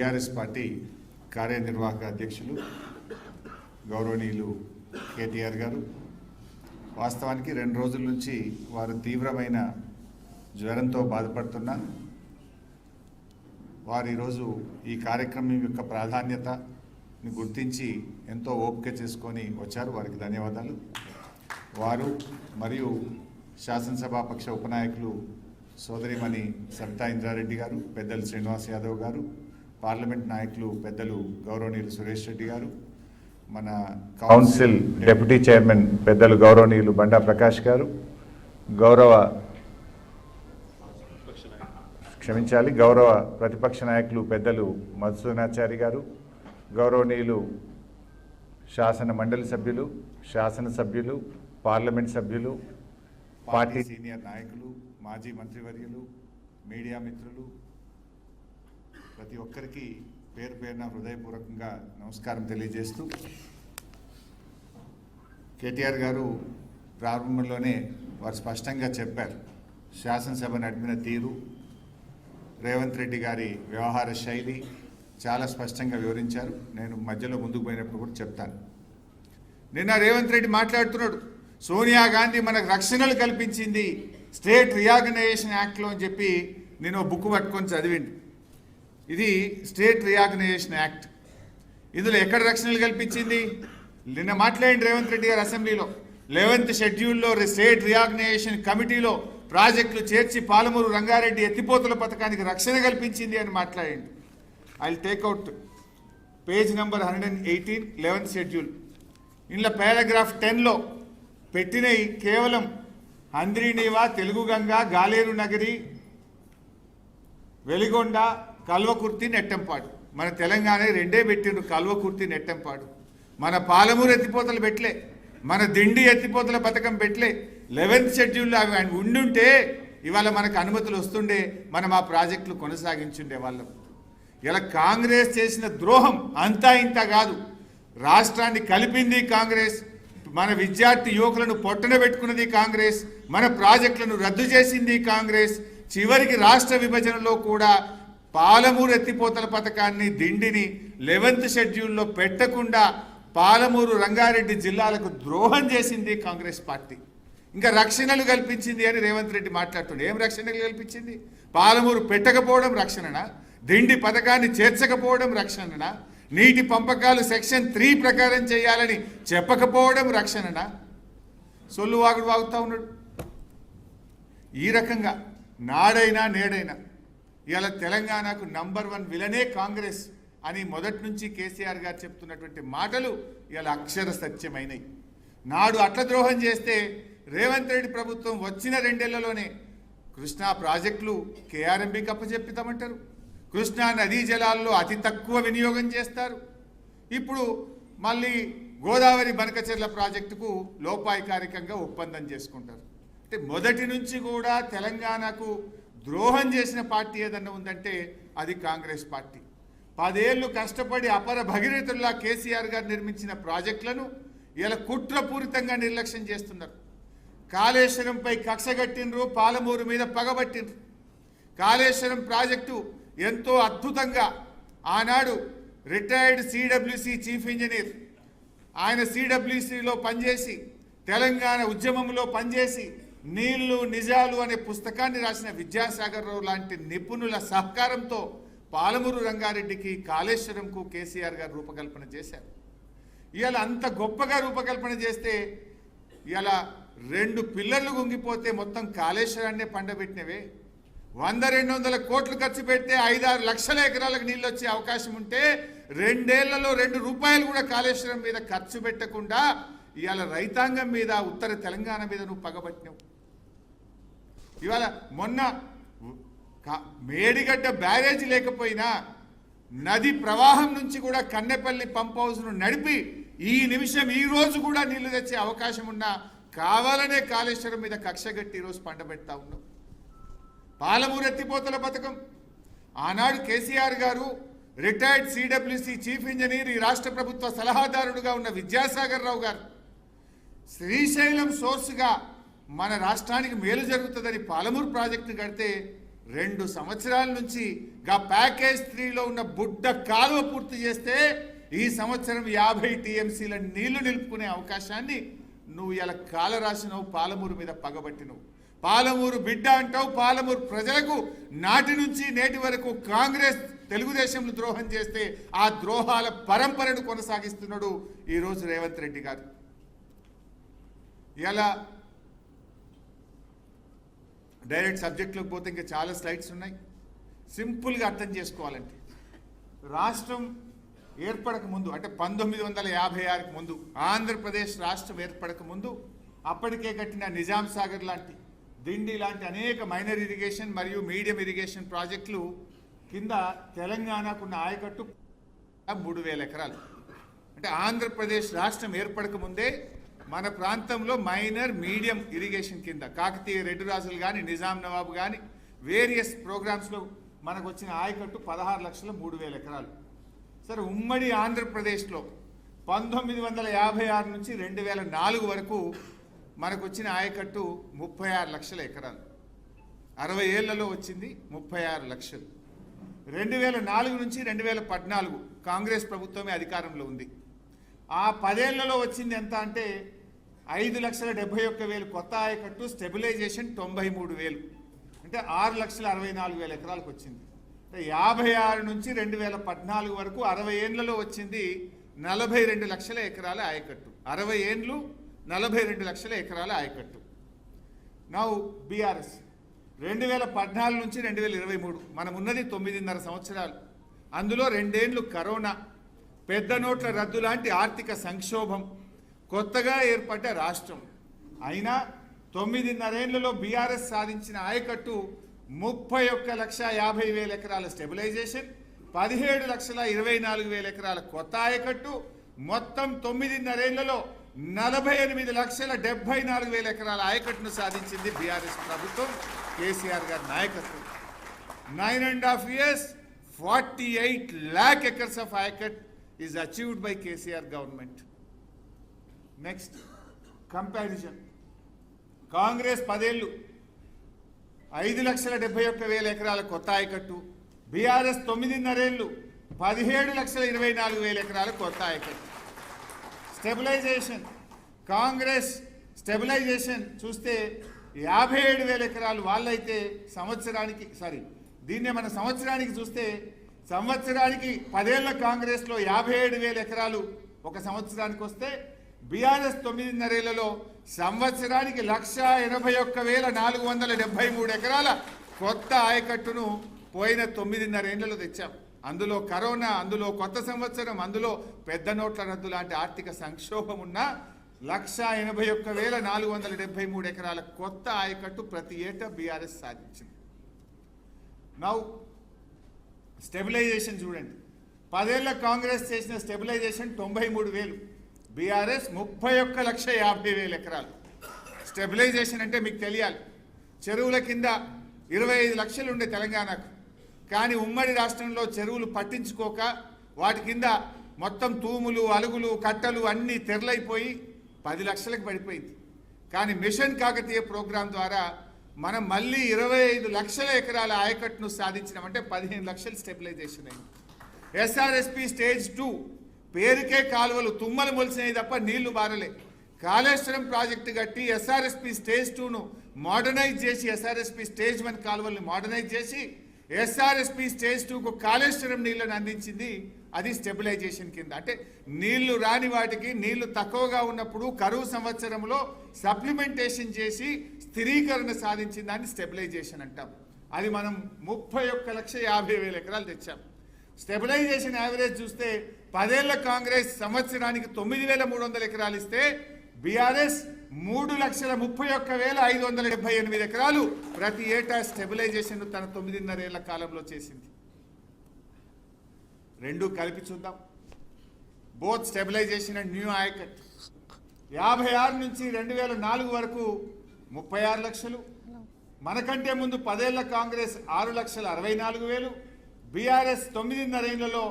TRS party కార్యనిర్వాహక అధ్యక్షులు గౌరవనీయులు కేటీఆర్ గారు వాస్తవానికి 2 రోజుల నుంచి వారు తీవ్రమైన జ్వరంతో బాధపడుతున్నా వారు ఈరోజు ఈ కార్యక్రమం యొక్క ప్రాధాన్యతని గుర్తించి ఎంతో ఓపిక చేసుకొని వచ్చారు. వారికి ధన్యవాదాలు. వారు మరియు శాసనసభాపక్ష ఉపనాయకులు సోదరిమణి సబితా ఇంద్రారెడ్డి గారు, పెద్దలు శ్రీనివాస్ యాదవ్ గారు, పార్లమెంట్ నాయకులు పెద్దలు గౌరవనీయులు సురేష్ రెడ్డి గారు, మన కౌన్సిల్ డిప్యూటీ చైర్మన్ పెద్దలు గౌరవనీయులు బండా ప్రకాష్ గారు, గౌరవ ప్రతిపక్ష నాయకులు పెద్దలు మధుసూదనాచారి గారు, గౌరవనీయులు శాసన మండలి సభ్యులు, శాసనసభ్యులు, పార్లమెంట్ సభ్యులు, పార్టీ సీనియర్ నాయకులు, మాజీ మంత్రివర్యులు, మీడియా మిత్రులు, ప్రతి ఒక్కరికి పేరు పేరున హృదయపూర్వకంగా నమస్కారం తెలియజేస్తూ, కేటీఆర్ గారు ప్రారంభంలోనే వారు స్పష్టంగా చెప్పారు. శాసనసభ నడిపిన తీరు, రేవంత్ రెడ్డి గారి వ్యవహార శైలి చాలా స్పష్టంగా వివరించారు. నేను మధ్యలో ముందుకు పోయినప్పుడు కూడా చెప్తాను. నిన్న రేవంత్ రెడ్డి మాట్లాడుతున్నాడు, సోనియా గాంధీ మనకు రక్షణలు కల్పించింది స్టేట్ రీఆర్గనైజేషన్ యాక్ట్లో అని చెప్పి నేను బుక్ పట్టుకొని చదివింది. ఇది స్టేట్ రీఆర్గనైజేషన్ యాక్ట్. ఇందులో ఎక్కడ రక్షణలు కల్పించింది? నిన్న మాట్లాడింది రేవంత్ రెడ్డి గారు అసెంబ్లీలో. 11th షెడ్యూల్లో స్టేట్ రీఆర్గనైజేషన్ కమిటీలో ప్రాజెక్టులు చేర్చి పాలమూరు రంగారెడ్డి ఎత్తిపోతల పథకానికి రక్షణ కల్పించింది అని మాట్లాడింది. I will take out page number 118 11th schedule. ఇందులో పారాగ్రాఫ్ 10లో పెట్టినవి కేవలం అంద్రీనీవా, తెలుగు గంగ, గాలేరు నగరి, వెలిగొండ, కల్వకుర్తి, నెట్టంపాడు. మన తెలంగాణ 2 పెట్టిండ్రు, కల్వకుర్తి, నెట్టంపాడు. మన పాలమూరు ఎత్తిపోతలు పెట్టలే, మన దిండి ఎత్తిపోతల పథకం పెట్టలే. 11th షెడ్యూల్లో అవి ఉండుంటే ఇవాళ మనకు అనుమతులు వస్తుండే, మనం ఆ ప్రాజెక్టులు కొనసాగించుండే వాళ్ళం. ఇలా కాంగ్రెస్ చేసిన ద్రోహం అంతా ఇంత కాదు. రాష్ట్రాన్ని కలిపింది కాంగ్రెస్, మన విద్యార్థి యువకులను పొట్టన పెట్టుకున్నది కాంగ్రెస్, మన ప్రాజెక్టులను రద్దు చేసింది కాంగ్రెస్. చివరికి రాష్ట్ర విభజనలో కూడా పాలమూరు ఎత్తిపోతల పథకాన్ని, దిండిని 11th షెడ్యూల్లో పెట్టకుండా పాలమూరు రంగారెడ్డి జిల్లాలకు ద్రోహం చేసింది కాంగ్రెస్ పార్టీ. ఇంకా రక్షణలు కల్పించింది అని రేవంత్ రెడ్డి మాట్లాడుతుండే. ఏం రక్షణలు కల్పించింది? పాలమూరు పెట్టకపోవడం రక్షణనా? దిండి పథకాన్ని చేర్చకపోవడం రక్షణనా? నీటి పంపకాలు సెక్షన్ 3 ప్రకారం చేయాలని చెప్పకపోవడం రక్షణనా? సొల్లు వాగుడు వాగుతూ ఉన్నాడు. ఈ రకంగా నాడైనా నేడైనా ఇవాళ తెలంగాణకు నంబర్ 1 విలనే కాంగ్రెస్ అని మొదటి నుంచి కేసీఆర్ గారు చెప్తున్నటువంటి మాటలు ఇవాళ అక్షర సత్యమైనవి. నాడు అట్ల ద్రోహం చేస్తే రేవంత్ రెడ్డి ప్రభుత్వం వచ్చిన 2 ఏళ్లలోనే కృష్ణా ప్రాజెక్టులు కేఆర్ఎంబీకి అప్పచెప్పితామంటారు. కృష్ణా నదీ జలాల్లో అతి తక్కువ వినియోగం చేస్తారు. ఇప్పుడు మళ్ళీ గోదావరి బనకచెర్ల ప్రాజెక్టుకు లోపాయికారికంగా ఒప్పందం చేసుకుంటారు. అంటే మొదటి నుంచి కూడా తెలంగాణకు ద్రోహం చేసిన పార్టీ ఏదన్నా ఉందంటే అది కాంగ్రెస్ పార్టీ. 10 ఏళ్ళు కష్టపడి అపర భగీరథుల్లా కేసీఆర్ గారు నిర్మించిన ప్రాజెక్టులను ఇలా కుట్రపూరితంగా నిర్లక్ష్యం చేస్తున్నారు. కాళేశ్వరంపై కక్షగట్టినరు, పాలమూరు మీద పగబట్టినరు. కాళేశ్వరం ప్రాజెక్టు ఎంతో అద్భుతంగా ఆనాడు రిటైర్డ్ సిడబ్ల్యూసి చీఫ్ ఇంజనీర్, ఆయన సిడబ్ల్యూసిలో పనిచేసి తెలంగాణ ఉద్యమంలో పనిచేసి నీళ్లు నిజాలు అనే పుస్తకాన్ని రాసిన విద్యాసాగర్ రావు లాంటి నిపుణుల సహకారంతో పాలమూరు రంగారెడ్డికి, కాళేశ్వరంకు కేసీఆర్ గారు రూపకల్పన చేశారు. ఇవాళ అంత గొప్పగా రూపకల్పన చేస్తే ఇవాళ 2 పిల్లర్లు గుంగిపోతే మొత్తం కాళేశ్వరాన్నే పండబెట్టినవే. 100-200 కోట్లు ఖర్చు పెడితే 5-6 లక్షల ఎకరాలకు నీళ్ళు వచ్చే అవకాశం ఉంటే 2 ఏళ్లలో 2 రూపాయలు కూడా కాళేశ్వరం మీద ఖర్చు పెట్టకుండా ఇవాళ రైతాంగం మీద, ఉత్తర తెలంగాణ మీద నువ్వు పగబట్టినావు. ఇవాళ మొన్న మేడిగడ్డ బ్యారేజ్ లేకపోయినా నది ప్రవాహం నుంచి కూడా కన్నెపల్లి పంప్ హౌస్ను నడిపి ఈ నిమిషం ఈ రోజు కూడా నీళ్లు తెచ్చే అవకాశం ఉన్నా కావాలనే కాళేశ్వరం మీద కక్షగట్టి ఈరోజు పండబెడతా ఉన్నాం. పాలమూరు ఎత్తిపోతల పథకం ఆనాడు కేసీఆర్ గారు, రిటైర్డ్ సిడబ్ల్యూసి చీఫ్ ఇంజనీర్, ఈ రాష్ట్ర ప్రభుత్వ సలహాదారుడుగా ఉన్న విద్యాసాగర్ రావు గారు శ్రీశైలం సోర్స్గా మన రాష్ట్రానికి మేలు జరుగుతుందని పాలమూరు ప్రాజెక్టు కడితే 2 సంవత్సరాల నుంచి ప్యాకేజ్ 3లో ఉన్న బుడ్డ కాలువ పూర్తి చేస్తే ఈ సంవత్సరం 50 టీఎంసీల నీళ్లు నిలుపుకునే అవకాశాన్ని నువ్వు ఇలా కాల రాసినవు. పాలమూరు మీద పగబట్టినవు. పాలమూరు బిడ్డ అంటావు. పాలమూరు ప్రజలకు నాటి నుంచి నేటి వరకు కాంగ్రెస్ తెలుగుదేశంను ద్రోహం చేస్తే ఆ ద్రోహాల పరంపరను కొనసాగిస్తున్నాడు ఈరోజు రేవంత్ రెడ్డి గారు. ఇలా డైరెక్ట్ సబ్జెక్టులోకి పోతే ఇంకా చాలా స్లైడ్స్ ఉన్నాయి. సింపుల్గా అర్థం చేసుకోవాలంటే రాష్ట్రం ఏర్పడక ముందు అంటే 1956కి ముందు ఆంధ్రప్రదేశ్ రాష్ట్రం ఏర్పడక ముందు అప్పటికే కట్టిన నిజాం సాగర్ లాంటి దిండి లాంటి అనేక మైనర్ ఇరిగేషన్ మరియు మీడియం ఇరిగేషన్ ప్రాజెక్టులు కింద తెలంగాణకున్న ఆయకట్టు 3000 ఎకరాలు. అంటే ఆంధ్రప్రదేశ్ రాష్ట్రం ఏర్పడక ముందే మన ప్రాంతంలో మైనర్ మీడియం ఇరిగేషన్ కింద కాకతీయ రెడ్డి రాజులు కానీ నిజాం నవాబు కానీ వేరియస్ ప్రోగ్రామ్స్లో మనకు వచ్చిన ఆయకట్టు 16,03,000 ఎకరాలు. సరే, ఉమ్మడి ఆంధ్రప్రదేశ్లో 1956 నుంచి 2004 వరకు మనకు వచ్చిన ఆయకట్టు 36 లక్షల ఎకరాలు. 60 ఏళ్లలో వచ్చింది 36 లక్షలు. 2004 నుంచి 2014 కాంగ్రెస్ ప్రభుత్వమే అధికారంలో ఉంది. ఆ 10 ఏళ్లలో వచ్చింది ఎంత అంటే 5,71,000 కొత్త ఆయకట్టు, స్టెబిలైజేషన్ 93,000 అంటే 6,64,000 ఎకరాలకు వచ్చింది. అంటే 56 నుంచి 2014 వరకు 60 ఏళ్లలో వచ్చింది 42 లక్షల ఎకరాల ఆయకట్టు. 60 ఏండ్లు 42 లక్షల ఎకరాల ఆయకట్టు. నౌ బీఆర్ఎస్ 2014 నుంచి 2023 మనం ఉన్నది 9.5 సంవత్సరాలు. అందులో 2 ఏండ్లు కరోనా, పెద్ద నోట్ల రద్దు లాంటి ఆర్థిక సంక్షోభం, కొత్తగా ఏర్పడ్డ రాష్ట్రం. అయినా 9.5 ఏళ్లలో బీఆర్ఎస్ సాధించిన ఆయకట్టు 31,50,000 ఎకరాల స్టెబిలైజేషన్, 17,24,000 ఎకరాల కొత్త ఆయకట్టు, మొత్తం 9.5 ఏళ్లలో 48,74,000 ఎకరాల ఆయకట్టును సాధించింది బీఆర్ఎస్ ప్రభుత్వం, కేసీఆర్ గారి నాయకత్వం. 9.5 years 48 lakh acres of ayacut is achieved by KCR government. Next, comparison. Congress 10 ఏళ్ళు 5,71,000 ఎకరాల కొత్త ఆయకట్టు, బీఆర్ఎస్ 9.5 ఏళ్ళు 17,24,000 ఎకరాల కొత్త ఆయకట్టు. స్టెబిలైజేషన్, కాంగ్రెస్ స్టెబిలైజేషన్ చూస్తే 57,000 ఎకరాలు వాళ్ళైతే దీన్నే మన సంవత్సరానికి చూస్తే సంవత్సరానికి 10 ఏళ్ల కాంగ్రెస్లో 57,000 ఎకరాలు ఒక సంవత్సరానికి వస్తే బీఆర్ఎస్ 9.5 ఏళ్లలో సంవత్సరానికి 1,81,473 ఎకరాల కొత్త ఆయకట్టును పోయిన 9.5 ఏళ్లలో తెచ్చాం. అందులో కరోనా, అందులో కొత్త సంవత్సరం, అందులో పెద్ద నోట్ల రద్దు లాంటి ఆర్థిక సంక్షోభం ఉన్న 1,81,473 ఎకరాల కొత్త ఆయకట్టు ప్రతి ఏటా బీఆర్ఎస్ సాధించింది. నౌ స్టెబిలైజేషన్ చూడండి. 10 ఏళ్ల కాంగ్రెస్ చేసిన స్టెబిలైజేషన్ 93,000, బీఆర్ఎస్ 31,50,000 ఎకరాలు. స్టెబిలైజేషన్ అంటే మీకు తెలియాలి, చెరువుల కింద 25 లక్షలు ఉండే తెలంగాణకు, కానీ ఉమ్మడి రాష్ట్రంలో చెరువులు పట్టించుకోక వాటి కింద మొత్తం తూములు, అలుగులు, కట్టలు అన్నీ తెరలైపోయి 10 లక్షలకు పడిపోయింది. కానీ మిషన్ కాకతీయ ప్రోగ్రాం ద్వారా మనం మళ్ళీ 25 లక్షల ఎకరాల ఆయకట్టును సాధించినామంటే 15 లక్షలు స్టెబిలైజేషన్ అయింది. ఎస్ఆర్ఎస్పి స్టేజ్ 2 పేరుకే కాలువలు తుమ్మలు మొలిసినాయి తప్ప నీళ్లు బారలే. కాళేశ్వరం ప్రాజెక్టు కట్టి ఎస్ఆర్ఎస్పి స్టేజ్ 2ను మోడర్నైజ్ చేసి, ఎస్ఆర్ఎస్పి స్టేజ్ 1 కాలువల్ని మోడర్నైజ్ చేసి ఎస్ఆర్ఎస్పి స్టేజ్ 2కు కాళేశ్వరం నీళ్లను అందించింది. అది స్టెబిలైజేషన్ కింద. అంటే నీళ్లు రాని వాటికి, నీళ్లు తక్కువగా ఉన్నప్పుడు కరువు సంవత్సరంలో సప్లిమెంటేషన్ చేసి స్థిరీకరణ సాధించిన దాన్ని స్టెబిలైజేషన్ అంటాం. అది మనం 31,50,000 ఎకరాలు తెచ్చాం. స్టెబిలైజేషన్ యావరేజ్ చూస్తే 10 ఏళ్ల కాంగ్రెస్ సంవత్సరానికి 9,300 ఎకరాలు ఇస్తే బీఆర్ఎస్ 3,31,578 ఎకరాలు ప్రతి ఏటా స్టెబిలైజేషన్ తన 9.5 ఏళ్ల కాలంలో చేసింది. రెండు కలిపి చూద్దాం. Both stabilisation and new ayacut 56 నుంచి 2004 వరకు 36 లక్షలు. మనకంటే ముందు 10 ఏళ్ల కాంగ్రెస్ 6,64,000, బీఆర్ఎస్ 9.5 ఏళ్లలో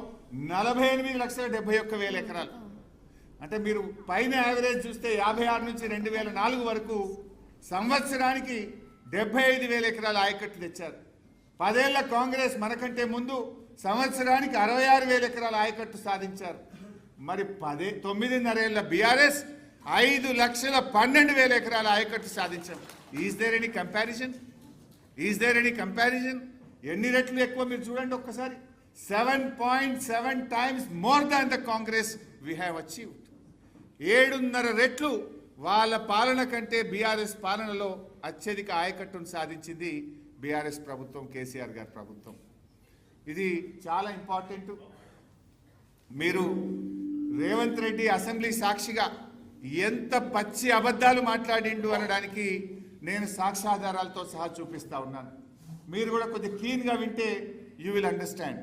48,71,000 ఎకరాలు. అంటే మీరు పైన యావరేజ్ చూస్తే 56 నుంచి 2004 వరకు సంవత్సరానికి 75,000 ఎకరాల ఆయకట్టు తెచ్చారు. 10 ఏళ్ల కాంగ్రెస్ మనకంటే ముందు సంవత్సరానికి 66,000 ఎకరాల ఆయకట్టు సాధించారు. మరి 9.5 ఏళ్ల బీఆర్ఎస్ 5,12,000 ఎకరాల ఆయకట్టు సాధించాం. Is there any comparison? Is there any comparison? ఎన్ని రెట్లు ఎక్కువ మీరు చూడండి ఒక్కసారి. 7.7 times more than the Congress we have achieved. 7.5 రెట్లు వాళ్ళ పాలన కంటే బీఆర్ఎస్ పాలనలో అత్యధిక ఆయకట్టును సాధించింది బీఆర్ఎస్ ప్రభుత్వం, కేసీఆర్ గారి ప్రభుత్వం. ఇది చాలా ఇంపార్టెంట్. మీరు రేవంత్ రెడ్డి అసెంబ్లీ సాక్షిగా ఎంత పచ్చి అబద్ధాలు మాట్లాడిండు అనడానికి నేను సాక్ష్యాధారాలతో సహా చూపిస్తా ఉన్నాను. మీరు కూడా కొద్దిగా క్లీన్గా వింటే యూ విల్ అండర్స్టాండ్.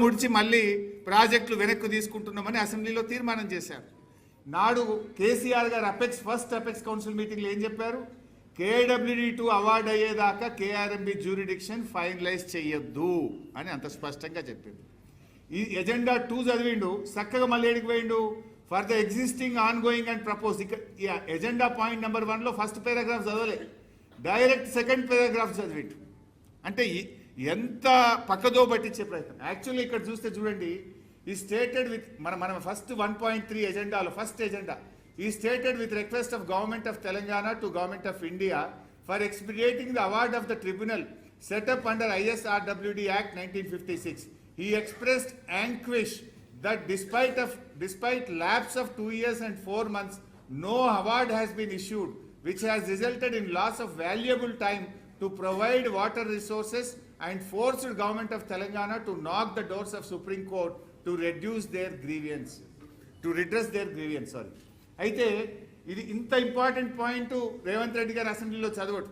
ముడిచి మళ్ళీ ప్రాజెక్టులు వెనక్కు తీసుకుంటున్నామని అసెంబ్లీలో తీర్మానం చేశారు. నాడు కేసీఆర్ గారు ఫస్ట్ అపెక్స్ కౌన్సిల్ మీటింగ్లో ఏం చెప్పారు? KWD2 అవార్డు అయ్యేదాకా KRMB జ్యూరిడిక్షన్ ఫైనలైజ్ చేయొద్దు అని అంత స్పష్టంగా చెప్పింది. ఈ ఎజెండా 2 చదివిండు, చక్కగా మళ్ళీ ఏడికి పోయిండు? For the existing ongoing and propose. ఇక ఎజెండా పాయింట్ నెంబర్ 1లో ఫస్ట్ పారాగ్రాఫ్ చదవలే, డైరెక్ట్ సెకండ్ పారాగ్రాఫ్ చదివిండు. అంటే ఎంత పక్కదో పట్టించే ప్రయత్నం. యాక్చువల్లీ ఇక్కడ చూస్తే చూడండి, ఈ స్టేటెడ్ విత్ మన ఫస్ట్ 1.3 ఎజెండాలో ఫస్ట్ ఎజెండా ఈ stated with request of government of Telangana to government of India for expediting the award of the tribunal set up under ISRWD Act 1956. He expressed anguish that despite lapse of 2 years and 4 months, no award has been issued, which has resulted in loss of valuable time to provide water resources and forced government of Telangana to knock the doors of Supreme Court to redress their grievance. అయితే ఇది ఇంత important point Revanth Reddy గారు అసెంబ్లీలో చదవడు.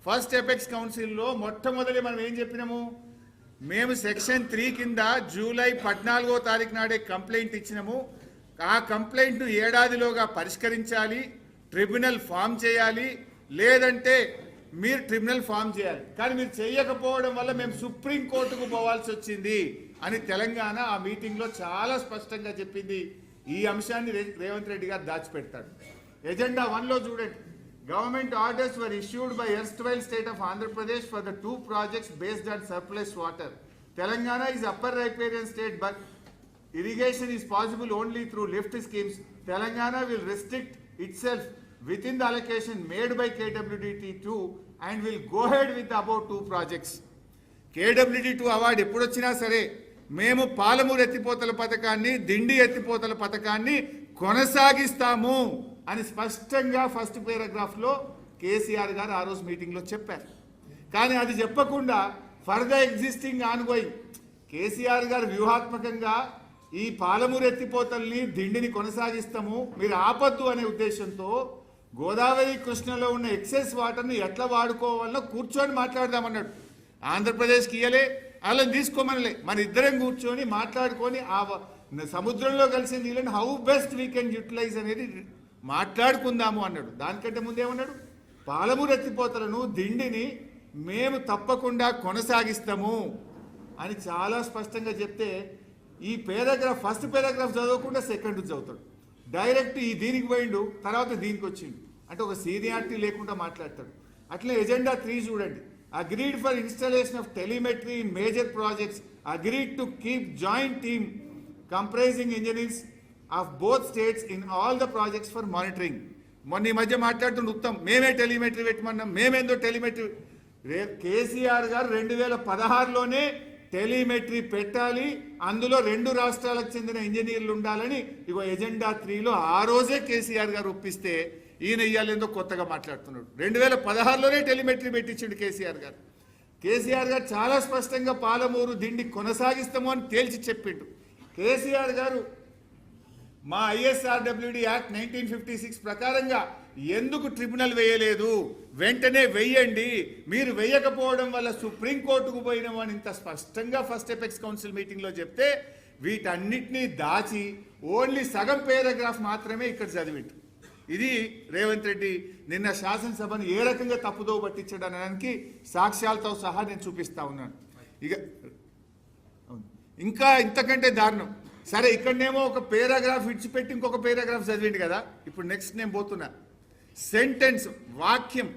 First apex కౌన్సిల్లో మొట్టమొదటి మనం ఏం చెప్పినాము? మేము సెక్షన్ 3 కింద జూలై 14వ తారీఖు నాడే కంప్లైంట్ ఇచ్చినాము. ఆ కంప్లైంట్ను ఏడాదిలోగా పరిష్కరించాలి, ట్రిబ్యునల్ ఫామ్ చేయాలి, లేదంటే మీరు ట్రిబ్యునల్ ఫామ్ చేయాలి. కానీ మీరు చేయకపోవడం వల్ల మేము సుప్రీంకోర్టుకు పోవాల్సి వచ్చింది అని తెలంగాణ ఆ మీటింగ్లో చాలా స్పష్టంగా చెప్పింది. ఈ అంశాన్ని రేవంత్ రెడ్డి గారు దాచిపెడతాడు. ఎజెండా 1లో చూడండి, Government orders were issued by erstwhile state of Andhra Pradesh for the two projects based on surplus water. Telangana is upper riparian state, but irrigation is possible only through lift schemes. Telangana will restrict itself within the allocation made by KWDT2 and will go ahead with the above two projects. KWDT2 award ఎప్పుడు వచ్చినా సరే మేము పాలమూరు ఎత్తిపోతల పథకాన్ని దిండి ఎత్తిపోతల పథకాన్ని కొనసాగిస్తాము అని స్పష్టంగా ఫస్ట్ పారాగ్రాఫ్లో కేసీఆర్ గారు ఆ రోజు మీటింగ్లో చెప్పారు. కానీ అది చెప్పకుండా for the existing ongoing KCR గారు వ్యూహాత్మకంగా ఈ పాలమూరు ఎత్తిపోతల్ని దిండిని కొనసాగిస్తాము మీరు ఆపద్దు అనే ఉద్దేశంతో గోదావరి కృష్ణలో ఉన్న ఎక్సెస్ వాటర్ని ఎట్లా వాడుకోవాలో కూర్చొని మాట్లాడదామన్నాడు. ఆంధ్రప్రదేశ్కి ఇయ్యలే, వాళ్ళని తీసుకోమనలే, మన ఇద్దరం కూర్చొని మాట్లాడుకొని ఆ సముద్రంలో కలిసి నీళ్ళని how best we can utilize అనేది మాట్లాడుకుందాము అన్నాడు. దానికంటే ముందేమన్నాడు, పాలమూరు ఎత్తిపోతలను దిండిని మేము తప్పకుండా కొనసాగిస్తాము అని చాలా స్పష్టంగా చెప్తే ఈ పారాగ్రాఫ్ ఫస్ట్ పారాగ్రాఫ్ చదవకుండా సెకండ్ చదువుతాడు. డైరెక్ట్ ఈ దీనికి పోయిండు, తర్వాత దీనికి వచ్చిండు అంటే ఒక సీనియారిటీ లేకుండా మాట్లాడతాడు. అట్లే ఎజెండా 3 చూడండి. Agreed for installation of telemetry in major projects, agreed to keep joint team comprising engineers of both states in all the projects for monitoring. మొన్న ఈ మధ్య మాట్లాడుతున్న ఉత్తమ్ మేమే టెలిమెట్రీ పెట్టమన్నాం, మేమేందో టెలిమెట్రీ. కేసీఆర్ గారు 2016లోనే టెలిమెట్రీ పెట్టాలి, అందులో 2 రాష్ట్రాలకు చెందిన ఇంజనీర్లు ఉండాలని ఇగో ఎజెండా 3లో ఆ రోజే కేసీఆర్ గారు ఒప్పిస్తే ఈయన ఇయ్యాలేందో కొత్తగా మాట్లాడుతున్నాడు. 2016లోనే టెలిమెట్రీ పెట్టించిండు కేసీఆర్ గారు. కేసీఆర్ గారు చాలా స్పష్టంగా పాలమూరు దిండి కొనసాగిస్తాము అని తేల్చి చెప్పిండు. కేసీఆర్ గారు మా ISRWD యాక్ట్ 1956 ప్రకారంగా ఎందుకు ట్రిబ్యునల్ వేయలేదు, వెంటనే వెయ్యండి, మీరు వేయకపోవడం వల్ల సుప్రీంకోర్టుకు పోయినామని ఇంత స్పష్టంగా ఫస్ట్ ఎపెక్స్ కౌన్సిల్ మీటింగ్లో చెప్తే వీటన్నిటినీ దాచి ఓన్లీ సగం పారాగ్రాఫ్ మాత్రమే ఇక్కడ చదివిండు. ఇది రేవంత్ రెడ్డి నిన్న శాసనసభను ఏ రకంగా తప్పుదో పట్టించడానికి సాక్ష్యాలతో సహా నేను చూపిస్తా ఉన్నాను. ఇక ఇంకా ఇంతకంటే దారుణం. సరే ఇక్కడనేమో ఒక పారాగ్రాఫ్ ఇడిచిపెట్టి ఇంకొక పారాగ్రాఫ్ చదివిండు కదా. ఇప్పుడు నెక్స్ట్ నేను పోతున్నా. సెంటెన్స్, వాక్యం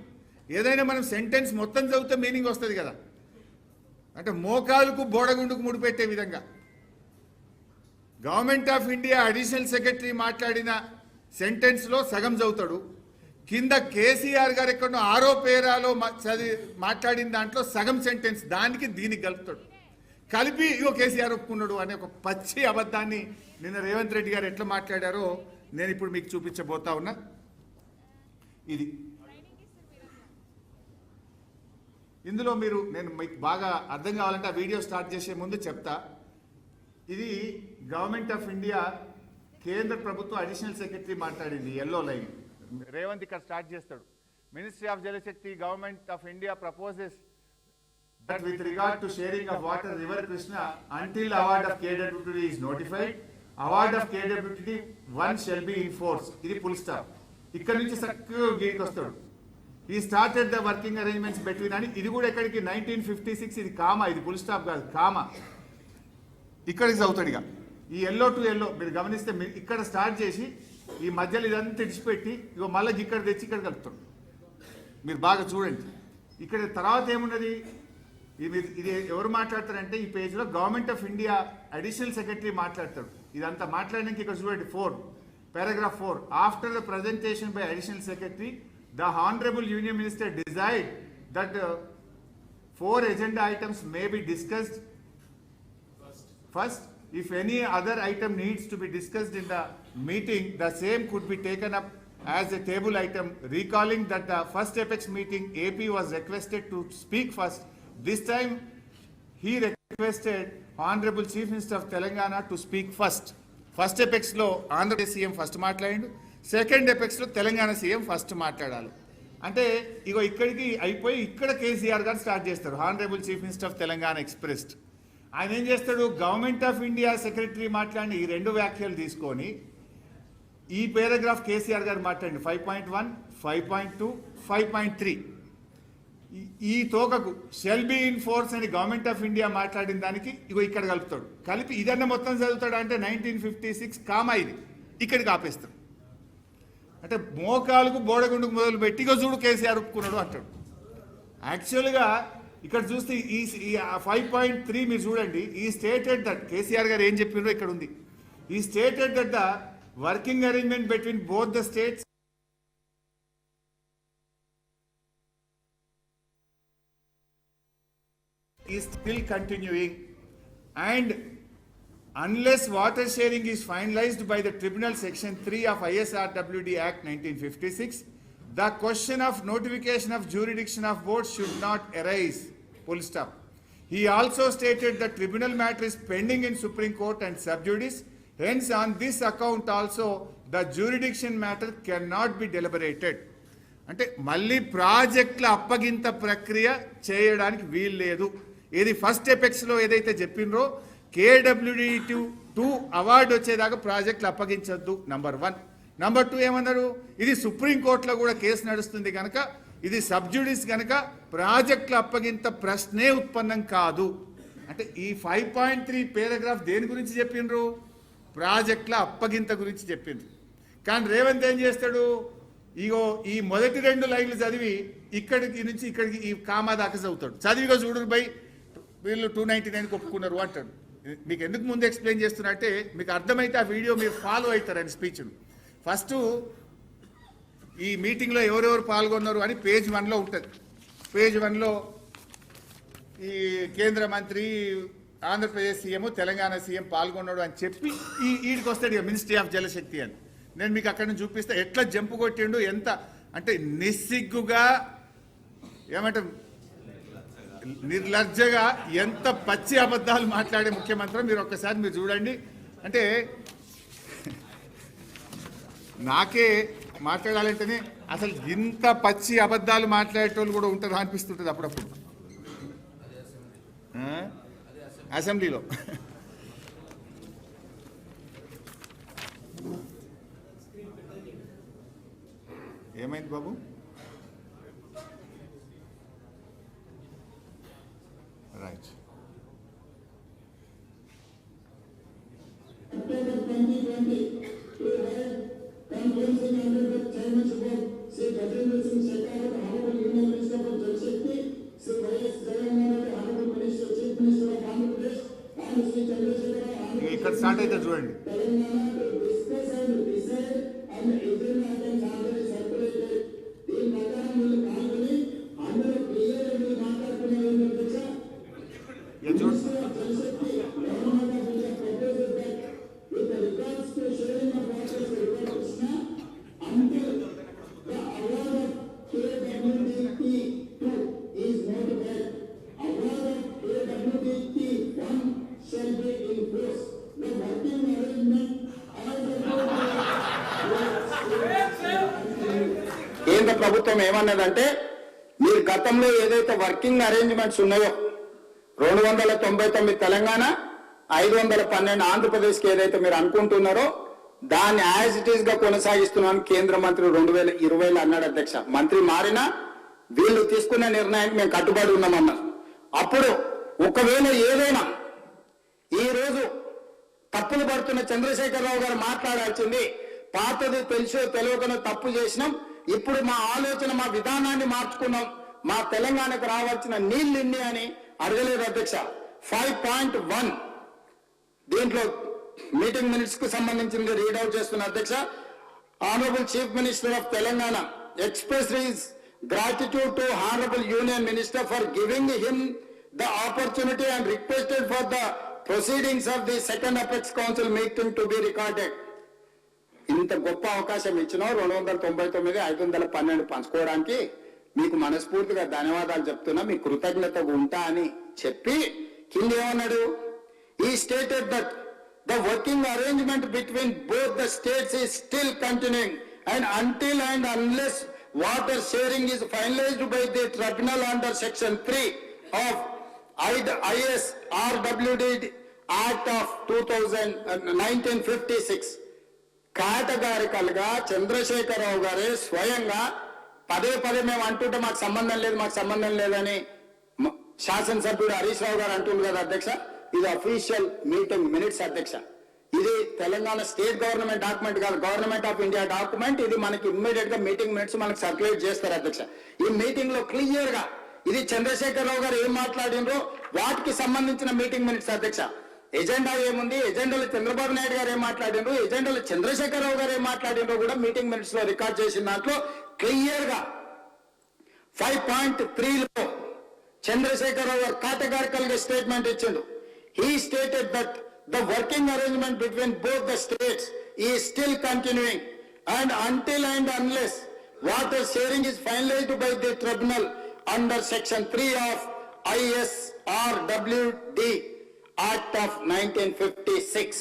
ఏదైనా మనం సెంటెన్స్ మొత్తం చదివితే మీనింగ్ వస్తుంది కదా. అంటే మోకాలుకు బోడగుండుకు ముడిపెట్టే విధంగా government of India additional secretary మాట్లాడిన సెంటెన్స్లో సగం చదువుతాడు, కింద కేసీఆర్ గారు ఎక్కడో 6వ పేరాలో మాట్లాడిన దాంట్లో సగం సెంటెన్స్ దానికి దీనికి కలుపుతాడు. కలిపి ఇగో కేసీఆర్ ఒప్పుకున్నాడు అనే ఒక పచ్చి అబద్ధాన్ని నిన్న రేవంత్ రెడ్డి గారు ఎట్లా మాట్లాడారో నేను ఇప్పుడు మీకు చూపించబోతా ఉన్నా. ఇది ఇందులో మీరు నేను మీకు బాగా అర్థం కావాలంటే ఆ వీడియో స్టార్ట్ చేసే ముందు చెప్తా. ఇది గవర్నమెంట్ ఆఫ్ ఇండియా కేంద్ర ప్రభుత్వ అడిషనల్ సెక్రటరీ మాట్లాడింది ఎల్లో లైన్. రేవంత్ ఇక్కడ స్టార్ట్ చేస్తాడు. Ministry of Jalshakti government of India proposes that with regard to sharing of water river Krishna until award of KWTD is notified, award of KWTD 1 shall be in force. ఇది full stop. ఇక్కడ నుంచి చక్కగా గీకి వస్తాడు. ఈ started the working arrangements between అని ఇది కూడా ఎక్కడికి 1956 ఇది కామా, ఇది ఫుల్ స్టాప్ కాదు కామా. ఇక్కడికి చదువుతాడు. ఇక ఈ ఎల్లో టు ఎల్లో మీరు గమనిస్తే ఇక్కడ స్టార్ట్ చేసి ఈ మధ్యలో ఇదంతా తెడిచిపెట్టి ఇగో మళ్ళీ ఇక్కడ తెచ్చి ఇక్కడ కలుపుతాడు. మీరు బాగా చూడండి. ఇక్కడ తర్వాత ఏమున్నది, ఇది ఎవరు మాట్లాడతారంటే ఈ పేజ్లో government of India additional secretary మాట్లాడతాడు. ఇదంతా మాట్లాడడానికి ఇక్కడ చూడండి paragraph 4. After the presentation by additional secretary the honourable union minister decide that 4 agenda items may be discussed first. If any other item needs to be discussed in the meeting, the same could be taken up as a table item, recalling that the first apex meeting AP was requested to speak first. This time he requested Honorable Chief Minister of Telangana to speak first. First apex lo Andhra Pradesh CM first మాట్లాడిండు, second apex లో Telangana CM first మాట్లాడాలి. అంటే ఇగో ఇక్కడికి అయిపోయి ఇక్కడ కేసీఆర్ గారు start చేస్తారు. Honourable chief minister of Telangana expressed. ఆయన ఏం చేస్తాడు, గవర్నమెంట్ ఆఫ్ ఇండియా సెక్రటరీ మాట్లాడిన ఈ 2 వ్యాఖ్యలు తీసుకొని ఈ పారాగ్రాఫ్ కేసీఆర్ గారు మాట్లాడండి 5.1, 5.2, 5.3 ఈ తోకకు షెల్ బి ఇన్ ఫోర్స్ అని గవర్నమెంట్ ఆఫ్ ఇండియా మాట్లాడిన దానికి ఇగో ఇక్కడ కలుపుతాడు. కలిపి ఇదన్నా మొత్తం చదువుతాడు అంటే 1956 కామా ఇది ఇక్కడికి ఆపేస్తాడు. అంటే మోకాలకు బోడగుండుకు మొదలు పెట్టి ఇక చూడు కేసీఆర్ ఒప్పుకున్నాడు అంటాడు. యాక్చువల్గా ఇక్కడ చూస్తే ఈ 5.3 మీరు చూడండి. ఈ స్టేటెడ్ దట్ కేసీఆర్ గారు ఏం చెప్పినారో ఇక్కడ ఉంది. ఈ stated that the working arrangement between both the states is still continuing, and unless water sharing is finalized by the tribunal section 3 of ISRWD Act 1956, the question of notification of jurisdiction of boards should not arise. Full stop. He also stated the tribunal matter is pending in Supreme Court and sub judice. Hence, on this account also, the jurisdiction matter cannot be deliberated. అంటే మళ్ళీ ప్రాజెక్టుల అప్పగింత ప్రక్రియ చేయడానికి వీలు లేదు. ఏది first ఎపెక్స్లో ఏదైతే చెప్పినరో KWD2 award వచ్చేదాకా ప్రాజెక్టులు అప్పగించొద్దు, నంబర్ 1. నంబర్ 2 ఏమన్నారు, ఇది సుప్రీంకోర్టులో కూడా కేసు నడుస్తుంది కనుక ఇది సబ్జుడిస్ కనుక ప్రాజెక్టుల అప్పగింత ప్రశ్నే ఉత్పన్నం కాదు. అంటే ఈ 5.3 పారాగ్రాఫ్ దేని గురించి చెప్పిండ్రు, ప్రాజెక్టుల అప్పగింత గురించి చెప్పిండ్రు. కానీ రేవంత్ ఏం చేస్తాడు, ఇగో ఈ మొదటి 2 లైన్లు చదివి ఇక్కడికి నుంచి ఇక్కడికి ఈ కామా దాకా చదువుతాడు. చదివిగా చూడరు బై వీళ్ళు 299కి ఒప్పుకున్నారు అంటాడు. మీకు ఎందుకు ముందు ఎక్స్ప్లెయిన్ చేస్తున్నట్టే మీకు అర్థమైతే ఆ వీడియో మీరు ఫాలో అవుతారు ఆయన స్పీచ్ను. ఫస్ట్ ఈ మీటింగ్లో ఎవరెవరు పాల్గొన్నారు అని పేజ్ 1లో ఉంటుంది. పేజ్ 1లో ఈ కేంద్ర మంత్రి, ఆంధ్రప్రదేశ్ సీఎం, తెలంగాణ సీఎం పాల్గొన్నాడు అని చెప్పి ఈడికి వస్తాడు ఇక మినిస్ట్రీ ఆఫ్ జలశక్తి అని. నేను మీకు అక్కడ నుంచి చూపిస్తా ఎట్లా జంపు కొట్టిండు, ఎంత అంటే నిస్సిగ్గుగా, ఏమంటాం నిర్లజ్జగా, ఎంత పచ్చి అబద్ధాలు మాట్లాడే ముఖ్యమంత్రి మీరు ఒక్కసారి మీరు చూడండి. అంటే నాకే మాట్లాడాలంటేనే అసలు ఇంత పచ్చి అబద్ధాలు మాట్లాడేటోళ్ళు కూడా ఉంటారు అనిపిస్తుంటుంది అప్పుడప్పుడు అసెంబ్లీలో. ఏమైంది బాబు? రైట్. ఇక్కడ స్టార్ట్ అయితే చూడండి. కేంద్ర ప్రభుత్వం ఏమన్నదంటే మీరు గతంలో ఏదైతే వర్కింగ్ అరేంజ్మెంట్స్ ఉన్నాయో 299 తెలంగాణ, 512 ఆంధ్రప్రదేశ్కి ఏదైతే మీరు అనుకుంటున్నారో దాన్ని యాజ్ ఇట్ ఈస్ గా కొనసాగిస్తున్నాను కేంద్ర మంత్రి 2020లో అన్నాడు అధ్యక్ష. మంత్రి మారినా వీళ్ళు తీసుకున్న నిర్ణయానికి మేము కట్టుబడి ఉన్నామన్నారు. అప్పుడు ఒకవేళ ఏదైనా ఈ రోజు తప్పులు పడుతున్న చంద్రశేఖరరావు గారు మాట్లాడాల్సింది, పాతది తెలుసో తెలియకనో తప్పు చేసినాం, ఇప్పుడు మా ఆలోచన మా విధానాన్ని మార్చుకున్నాం, మా తెలంగాణకు రావాల్సిన నీళ్లు ఇన్ని అని అడగలేదు అధ్యక్ష. 5.1 దీంట్లో మీటింగ్ మినిట్స్ కు సంబంధించింది రీడౌట్ చేస్తున్న అధ్యక్ష. Honourable chief minister of Telangana expressed his gratitude to Honorable Union Minister for giving him the opportunity and requested for the proceedings of the second Apex Council meeting to be recorded. ఇంత గొప్ప అవకాశం ఇచ్చినా 299, 512 పంచుకోవడానికి మీకు మనస్ఫూర్తిగా ధన్యవాదాలు చెప్తున్నా, మీ కృతజ్ఞతగా ఉంటా అని చెప్పి కింద ఏమన్నాడు, ఈ stated that the working arrangement between both the states is still continuing and until and unless water sharing is finalized by the tribunal under section 3 of ISRWD Act of 1956 కేటగారికల్గా Chandrashekar Rao గారే స్వయంగా పదే మేము అంటుంటే మాకు సంబంధం లేదని శాసనసభ్యుడు హరీష్ రావు గారు అంటున్నారు కదా అధ్యక్ష. ఇది అఫీషియల్ మీటింగ్ మినిట్స్ అధ్యక్ష. ఇది తెలంగాణ స్టేట్ గవర్నమెంట్ డాక్యుమెంట్ కాదు, గవర్నమెంట్ ఆఫ్ ఇండియా డాక్యుమెంట్. ఇది మనకి ఇమ్మీడియట్ గా మీటింగ్ మినిట్స్ మనకి సర్క్యులేట్ చేస్తారు అధ్యక్ష. ఈ మీటింగ్ లో క్లియర్ గా ఇది చంద్రశేఖరరావు గారు ఏం మాట్లాడినరో వాటికి సంబంధించిన మీటింగ్ మినిట్స్ అధ్యక్ష. ఎజెండా ఏముంది, ఎజెండాలో చంద్రబాబు నాయుడు గారు ఏం మాట్లాడినరు, ఎజెండాలో చంద్రశేఖరరావు గారు ఏం మాట్లాడినరో కూడా మీటింగ్ మినిట్స్ లో రికార్డ్ చేసిన దాంట్లో క్లియర్ గా 5.3లో చంద్రశేఖరరావు గారు కేటగారికల్ గా స్టేట్మెంట్ ఇచ్చిండు. He stated that the working arrangement between both the states is still continuing and until and unless water sharing is finalized by the tribunal under section 3 of ISRWD Act of 1956.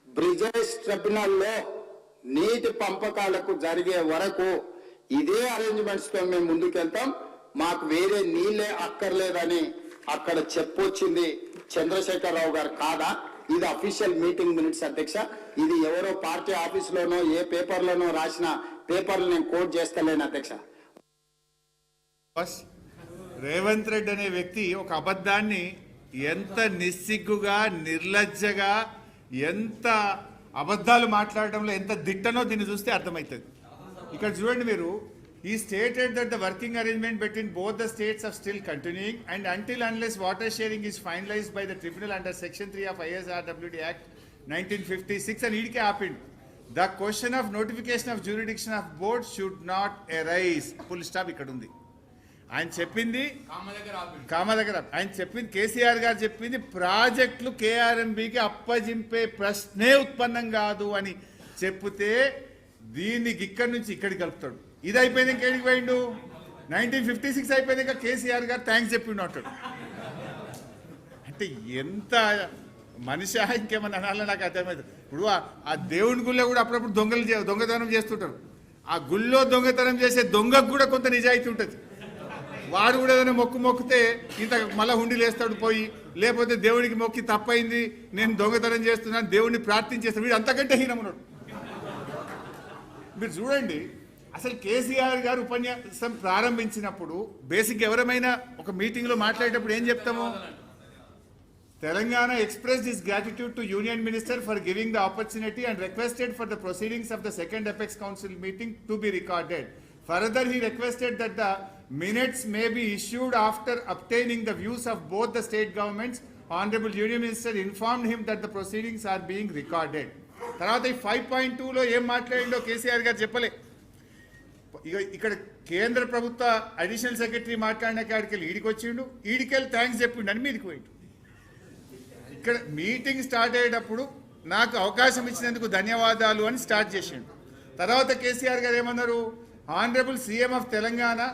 Brijesh tribunal లో నీటి పంపకాలకు జరిగే వరకు ఇదే arrangements తో మేము ముందుకెళ్తాం, మాకు వేరే నీళ్ళే అక్కర్లేదని అక్కడ చెప్పొచ్చింది చంద్రశేఖరరావు గారు కాదా? ఇది అఫీషియల్ మీటింగ్ మినిట్స్ అధ్యక్ష. ఇది ఎవరో పార్టీ ఆఫీసులోనో ఏ పేపర్లోనో రాసిన పేపర్లు నేను కోట్ చేస్తలేను అధ్యక్ష. రేవంత్ రెడ్డి అనే వ్యక్తి ఒక అబద్ధాన్ని ఎంత నిస్సిగ్గుగా నిర్లజ్జగా ఎంత అబద్ధాలు మాట్లాడడంలో ఎంత దిట్టనో దీన్ని చూస్తే అర్థమవుతుంది. ఇక్కడ చూడండి మీరు, he stated that the working arrangement between both the states are still continuing and until unless water sharing is finalized by the tribunal under section 3 of ISRWD Act 1956 and idike happened. The question of notification of jurisdiction of board should not arise. Full stop ఇక్కడ ఉంది. ఆయన చెప్పింది కామ దగ్గర ఆయన చెప్పింది కేసీఆర్ గారు చెప్పింది ప్రాజెక్టులు కేఆర్ఎంబికి అప్పజింపే ప్రశ్నే ఉత్పన్నం కాదు అని చెప్తే దీనికి ఇక్కడి నుంచి ఇక్కడికి కలుపుతాడు. ఇది అయిపోయింది ఇంకేడికి పోయిండు, 1956 అయిపోయింది కేసీఆర్ గారు థ్యాంక్స్ చెప్పిండు అంటాడు. అంటే ఎంత మనిషి ఇంకేమన్నా అనాలో నాకు అర్థమైంది. ఇప్పుడు ఆ దేవుని గుళ్ళో కూడా అప్పుడప్పుడు దొంగతనం చేస్తుంటారు. ఆ గుళ్ళో దొంగతనం చేసే దొంగకు కూడా కొంత నిజాయితీ ఉంటుంది. వాడు కూడా ఏదైనా మొక్కితే ఇంత మళ్ళా హుండీలు వేస్తాడు పోయి, లేకపోతే దేవుడికి మొక్కి తప్పైంది నేను దొంగతనం చేస్తున్నాను దేవుడిని ప్రార్థించేస్తాడు, వీడు అంతకంటే హీనమున్నాడు. మీరు చూడండి, అసలు కేసీఆర్ గారు ఉపన్యాసం ప్రారంభించినప్పుడు బేసిక్ ఎవరైనా ఒక మీటింగ్లో మాట్లాడేటప్పుడు ఏం చెప్తాము, Telangana expressed its gratitude to Union Minister for giving the opportunity and requested for the proceedings of the second Apex Council meeting to be recorded. Further, he requested that the minutes may be issued after obtaining the views of both the state governments. Honorable Union Minister informed him that the proceedings are being recorded. తర్వాత ఈ 5.2లో ఏం మాట్లాడిండో కేసీఆర్ గారు చెప్పలే. ఇక్కడ కేంద్ర ప్రభుత్వ additional secretary మాట్లాడిన కాడికి ఈడికి వచ్చిండు, ఈడికెళ్ళి థ్యాంక్స్ చెప్పిండు అని మీదికి పోయిండు. ఇక్కడ మీటింగ్ స్టార్ట్ అయ్యేటప్పుడు నాకు అవకాశం ఇచ్చినందుకు ధన్యవాదాలు అని స్టార్ట్ చేసిండు. తర్వాత కేసీఆర్ గారు ఏమన్నారు, Honorable CM of Telangana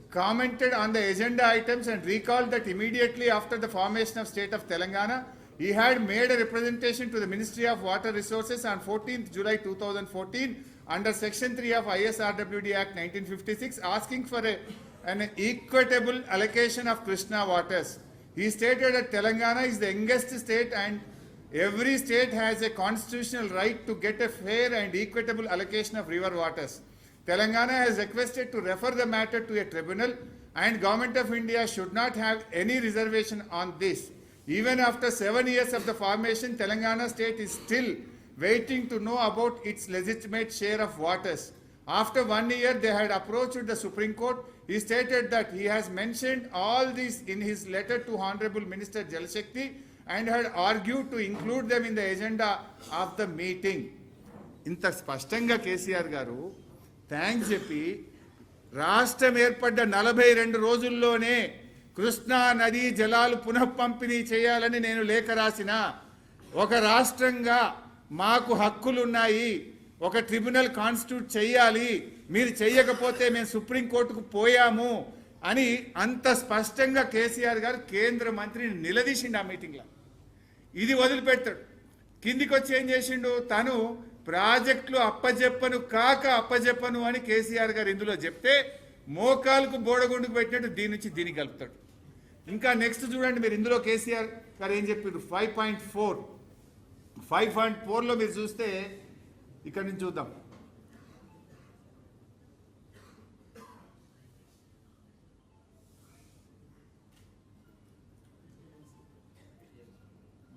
commented on the agenda items and recalled that immediately after the formation of state of Telangana, he had made a representation to the Ministry of Water Resources on 14th July 2014 under section 3 of ISRWD Act 1956 asking for an equitable allocation of Krishna waters. He stated that Telangana is the youngest state and every state has a constitutional right to get a fair and equitable allocation of river waters. Telangana has requested to refer the matter to a tribunal and Government of India should not have any reservation on this. Even after 7 years of the formation, Telangana state is still waiting to know about its legitimate share of waters. After 1 year, they had approached the Supreme Court. He stated that he has mentioned all this in his letter to Honorable Minister Jal Shakti and had argued to include them in the agenda of the meeting. ఇంత స్పష్టంగా కేసీఆర్ గారు thanks చెప్పి రాష్ట్రం ఏర్పడ్డ 42 రోజుల్లోనే కృష్ణా నదీ జలాలు పునఃపంపిణీ చేయాలని నేను లేఖ రాసిన, ఒక రాష్ట్రంగా మాకు హక్కులున్నాయి, ఒక ట్రిబ్యునల్ కాన్స్టిట్యూట్ చేయాలి, మీరు చెయ్యకపోతే మేము సుప్రీంకోర్టుకు పోయాము అని అంత స్పష్టంగా కేసీఆర్ గారు కేంద్ర మంత్రిని నిలదీసిండు ఆ మీటింగ్లో. ఇది వదిలిపెట్టాడు, కిందికి వచ్చి ఏం చేసిండు, తను ప్రాజెక్టులు అప్పజెప్పను అని కేసీఆర్ గారు ఇందులో చెప్తే మోకాలకు బోడగుండుకు పెట్టినట్టు దీని నుంచి దీనికి కలుపుతాడు. ఇంకా నెక్స్ట్ చూడండి మీరు, ఇందులో కేసీఆర్ గారు ఏం చెప్పారు, 5.4లో మీరు చూస్తే ఇక్కడ నుంచి చూద్దాం.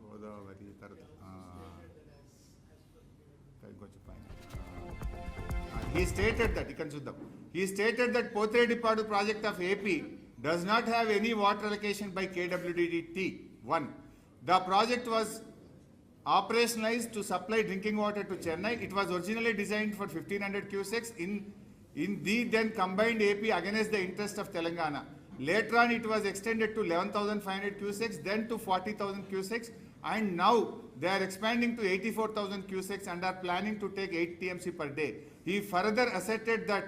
గోదావరి తర్వాత He stated that, you can చూద్దాం. He stated that Pothredipadu project of AP does not have any water allocation by KWDT. 1. The project was operationalized to supply drinking water to Chennai. It was originally designed for 1500 cusecs in the then combined AP against the interest of Telangana. Later on it was extended to 11,500 cusecs, then to 40,000 cusecs, and now they are expanding to 84,000 cusecs and are planning to take 8 TMC per day. He further asserted that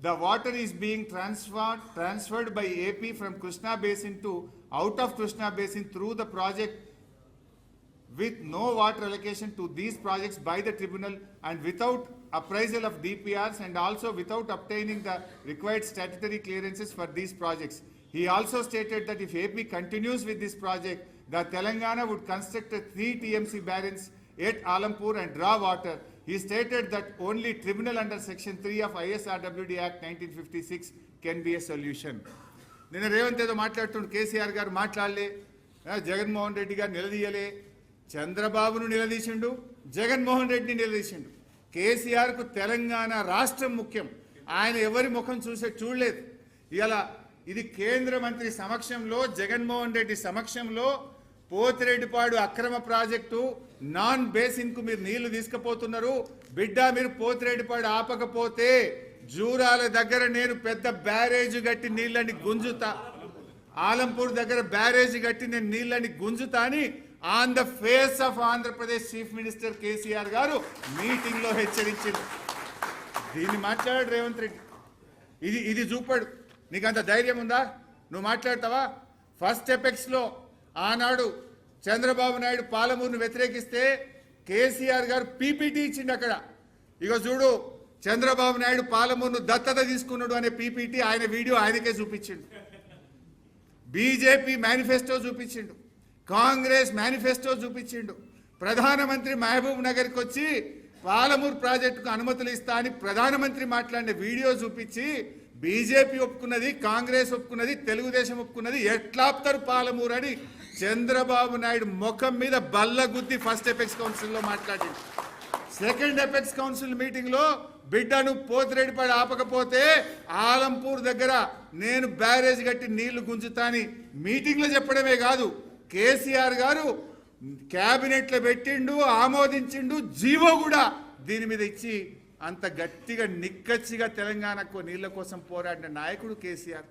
the water is being transferred by AP from Krishna Basin to out of Krishna Basin through the project with no water allocation to these projects by the tribunal and without appraisal of DPRs and also without obtaining the required statutory clearances for these projects. He also stated that if AP continues with this project, the Telangana would construct a 3 TMC barrels at Alampur and draw water. He stated that only tribunal under section 3 of ISRWD Act 1956 can be a solution. నిన్న రేవంత్ ఏదో మాట్లాడుతుండు, కేసీఆర్ గారు మాట్లాడలే, జగన్మోహన్ రెడ్డి గారు నిలదీయలే, చంద్రబాబును నిలదీసిండు, జగన్మోహన్ రెడ్డిని నిలదీసిండు. కేసీఆర్కు తెలంగాణ రాష్ట్రం ముఖ్యం, ఆయన ఎవరి ముఖం చూడలేదు. ఇలా ఇది కేంద్ర మంత్రి సమక్షంలో, జగన్మోహన్ రెడ్డి సమక్షంలో పోతిరెడ్డిపాడు అక్రమ ప్రాజెక్టు నాన్ బేసిన్ కు మీరు నీళ్లు తీసుకుపోతున్నారు. బిడ్డ మీరు పోతిరెడ్డిపాడు ఆపకపోతే జూరాల దగ్గర నేను పెద్ద బ్యారేజ్ గట్టి నీళ్ళని గుంజుతా, ఆలంపూర్ దగ్గర బ్యారేజ్ గట్టి నేను నీళ్ళని గుంజుతా అని on the face of Andhra Pradesh chief minister KCR గారు మీటింగ్ లో హెచ్చరించింది. దీన్ని మాట్లాడాడు రేవంత్ రెడ్డి. ఇది చూపాడు. నీకు అంత ధైర్యం ఉందా? నువ్వు మాట్లాడతావా? ఫస్ట్ ఎపెక్స్ లో ఆనాడు చంద్రబాబు నాయుడు పాలమూరును వ్యతిరేకిస్తే కేసీఆర్ గారు పీపీటీ ఇచ్చిండు. అక్కడ ఇక చూడు, చంద్రబాబు నాయుడు పాలమూరును దత్తత తీసుకున్నాడు అనే పీపీటీ ఆయన వీడియో ఆయనకే చూపించిండు. బీజేపీ మేనిఫెస్టో చూపించిండు, కాంగ్రెస్ మేనిఫెస్టో చూపించిండు. ప్రధానమంత్రి మహబూబ్ నగర్కి వచ్చి పాలమూరు ప్రాజెక్టుకు అనుమతులు ఇస్తా అని ప్రధానమంత్రి మాట్లాడిన వీడియో చూపించి బీజేపీ ఒప్పుకున్నది, కాంగ్రెస్ ఒప్పుకున్నది, తెలుగుదేశం ఒప్పుకున్నది, ఎట్లాప్తారు పాలమూరు అని చంద్రబాబు నాయుడు ముఖం మీద బల్ల గుద్ది ఫస్ట్ ఎపెక్స్ కౌన్సిల్లో మాట్లాడింది. సెకండ్ ఎపెక్స్ కౌన్సిల్ మీటింగ్ లో బిడ్డను పోతిరెడ్డిపాడు ఆపకపోతే ఆలంపూర్ దగ్గర నేను బ్యారేజ్ కట్టి నీళ్లు గుంజుతాని మీటింగ్ లో చెప్పడమే కాదు, కేసీఆర్ గారు క్యాబినెట్ లో పెట్టిండు, ఆమోదించిండు, జీవో కూడా దీని మీద ఇచ్చి అంత గట్టిగా నిక్కచ్చిగా తెలంగాణకు నీళ్ల కోసం పోరాడిన నాయకుడు కేసీఆర్.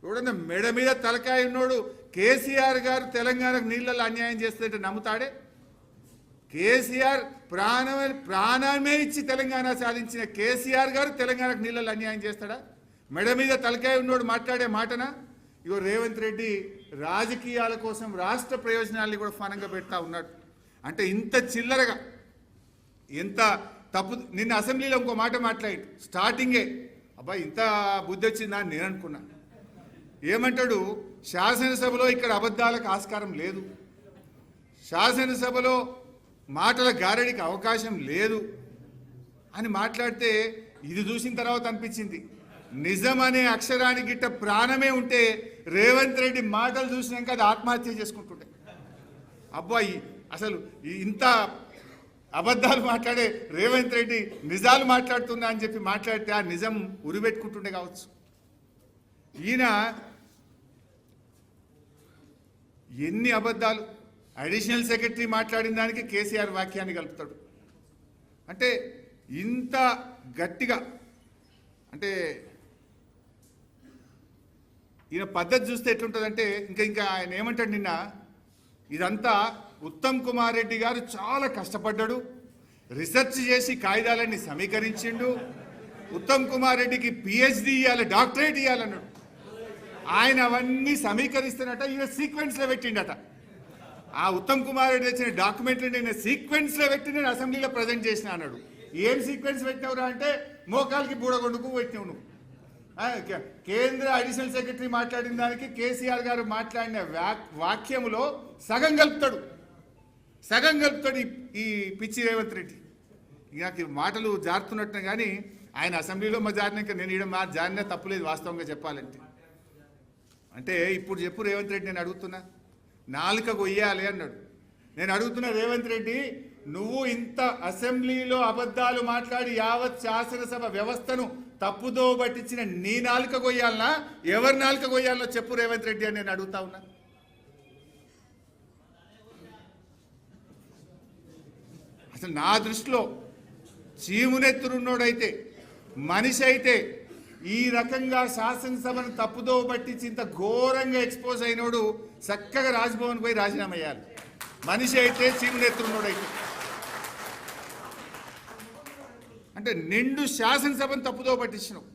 ఎవడన్నా మెడ మీద తలకాయ ఉన్నోడు కేసీఆర్ గారు తెలంగాణకు నీళ్ళలో అన్యాయం చేస్తుంటే నమ్ముతాడే? కేసీఆర్ ప్రాణమే ఇచ్చి తెలంగాణ సాధించిన కేసీఆర్ గారు తెలంగాణకు నీళ్ళలో అన్యాయం చేస్తాడా? మెడ మీద తలకాయ ఉన్నోడు మాట్లాడే మాటనా? ఇగో రేవంత్ రెడ్డి రాజకీయాల కోసం రాష్ట్ర ప్రయోజనాల్ని కూడా ఫనంగా పెడతా ఉన్నాడు. అంటే ఇంత చిల్లరగా, ఎంత తప్పు. నిన్న అసెంబ్లీలో ఇంకో మాట మాట్లాడి స్టార్టింగే అబ్బాయి ఇంత బుద్ధి వచ్చిందా అని నేను అనుకున్నా. ఏమంటాడు, శాసనసభలో ఇక్కడ అబద్ధాలకు ఆస్కారం లేదు, శాసనసభలో మాటల గారడికి అవకాశం లేదు అని మాట్లాడితే ఇది చూసిన తర్వాత అనిపించింది నిజం అనే అక్షరానికి గిట్ట ప్రాణమే ఉంటే రేవంత్ రెడ్డి మాటలు చూసినాక అది ఆత్మహత్య చేసుకుంటుండే. అబ్బాయి అసలు ఇంత అబద్ధాలు మాట్లాడే రేవంత్ రెడ్డి నిజాలు మాట్లాడుతున్నా అని చెప్పి మాట్లాడితే ఆ నిజం ఉరిపెట్టుకుంటుండే కావచ్చు. ఈయన ఎన్ని అబద్ధాలు, అడిషనల్ సెక్రటరీ మాట్లాడిన దానికి కేసీఆర్ వాక్యాన్ని కలుపుతాడు. అంటే ఇంత గట్టిగా, అంటే ఈయన పద్ధతి చూస్తే ఎట్లుంటుందంటే ఇంకా ఆయన ఏమంటాడు, నిన్న ఇదంతా ఉత్తమ్ కుమార్ రెడ్డి గారు చాలా కష్టపడ్డాడు, రీసెర్చ్ చేసి కాగితాలన్నీ సమీకరించిండు, ఉత్తమ్ కుమార్ రెడ్డికి పిహెచ్డి ఇవ్వాలి, డాక్టరేట్ ఇవ్వాలన్నాడు. ఆయన అవన్నీ సమీకరిస్తున్నట ఈయన సీక్వెన్స్లో పెట్టిండట. ఆ ఉత్తమ్ కుమార్ రెడ్డి తెచ్చిన డాక్యుమెంట్లు నేను సీక్వెన్స్లో పెట్టి నేను అసెంబ్లీలో ప్రజెంట్ చేసిన అన్నాడు. ఏం సీక్వెన్స్ పెట్టినవురా అంటే మోకాలకి బూడగొండుకు పెట్టినావు నువ్వు. కేంద్ర అడిషనల్ సెక్రటరీ మాట్లాడిన దానికి కేసీఆర్ గారు మాట్లాడిన వాక్యములో సగం కలుపుతాడు ఈ పిచ్చి రేవంత్ రెడ్డి. నాకు మాటలు జారుతున్నట్టు కానీ ఆయన అసెంబ్లీలో జారినాక నేను ఈడ జారినా తప్పులేదు వాస్తవంగా చెప్పాలంటే. అంటే ఇప్పుడు చెప్పు రేవంత్ రెడ్డి, నేను అడుగుతున్నా, నాలుక కొయ్యాలి అన్నాడు. నేను అడుగుతున్నా రేవంత్ రెడ్డి, నువ్వు ఇంత అసెంబ్లీలో అబద్ధాలు మాట్లాడి యావత్ శాసనసభ వ్యవస్థను తప్పుదో పట్టించిన నీ నాలుక కొయ్యాలనా, ఎవరి నాలుక కొయ్యాలనో చెప్పు రేవంత్ రెడ్డి అని నేను అడుగుతా ఉన్నా. అసలు నా దృష్టిలో చీమునెత్తురున్నోడైతే మనిషి అయితే ఈ రకంగా శాసనసభను తప్పుదో పట్టించి ఇంత ఘోరంగా ఎక్స్పోజ్ అయినోడు చక్కగా రాజ్భవన్ పోయి రాజీనామా చేయాలి. మనిషి అయితే చీమునెత్తురున్నోడైతే అంటే నిండు శాసనసభను తప్పుదో పట్టించినావు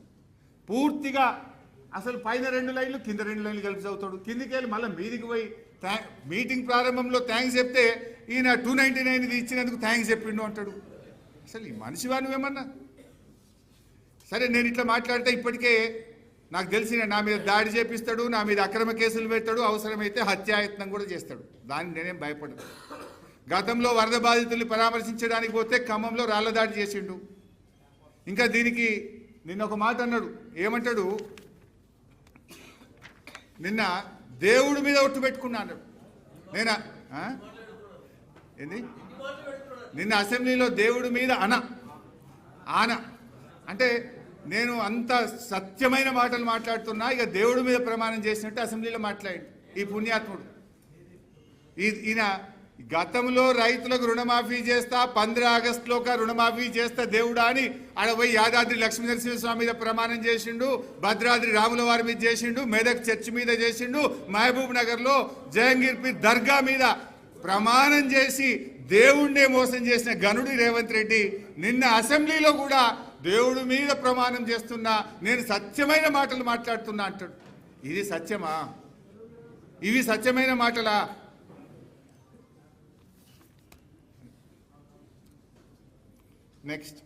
పూర్తిగా. అసలు పైన 2 లైన్లు కింద 2 లైన్లు కలిపి చదువుతాడు. కిందికి వెళ్ళి మళ్ళీ మీదికి పోయి మీటింగ్ ప్రారంభంలో థ్యాంక్స్ చెప్తే ఈయన 299 ఇచ్చినందుకు థ్యాంక్స్ చెప్పిండు అంటాడు. అసలు ఈ మనిషివా నువ్వేమన్నా? సరే, నేను ఇట్లా మాట్లాడితే ఇప్పటికే నాకు తెలిసిన నా మీద దాడి చేపిస్తాడు, నా మీద అక్రమ కేసులు పెడతాడు, అవసరమైతే హత్యాయత్నం కూడా చేస్తాడు. దానికి నేనేం భయపడను. గతంలో వరద బాధితుల్ని పరామర్శించడానికి పోతే ఖమ్మంలో రాళ్ల దాడి చేసిండు. ఇంకా దీనికి నిన్న ఒక మాట అన్నాడు. ఏమంటాడు? నిన్న దేవుడి మీద ఒట్టు పెట్టుకున్నా అన్నాడు. నేనా ఏంది? నిన్న అసెంబ్లీలో దేవుడి మీద ఆన అంటే నేను అంత సత్యమైన మాటలు మాట్లాడుతున్నా, ఇక దేవుడి మీద ప్రమాణం చేసినట్టు అసెంబ్లీలో మాట్లాడి ఈ పుణ్యాత్ముడు. ఈయన గతంలో రైతులకు రుణమాఫీ చేస్తా, 15 ఆగస్టులోగా రుణమాఫీ చేస్తా దేవుడా అని ఆడపోయి యాదాద్రి లక్ష్మీనరసింహస్వామి మీద ప్రమాణం చేసిండు, భద్రాద్రి రాముల వారి మీద చేసిండు, మెదక్ చర్చ్ మీద చేసిండు, మహబూబ్ నగర్లో జహంగీర్పీర్ దర్గా మీద ప్రమాణం చేసి దేవుణ్ణే మోసం చేసిన గనుడి రేవంత్ రెడ్డి నిన్న అసెంబ్లీలో కూడా దేవుడి మీద ప్రమాణం చేస్తున్నా, నేను సత్యమైన మాటలు మాట్లాడుతున్నా అంటాడు. ఇది సత్యమా? ఇవి సత్యమైన మాటలా? నెక్స్ట్,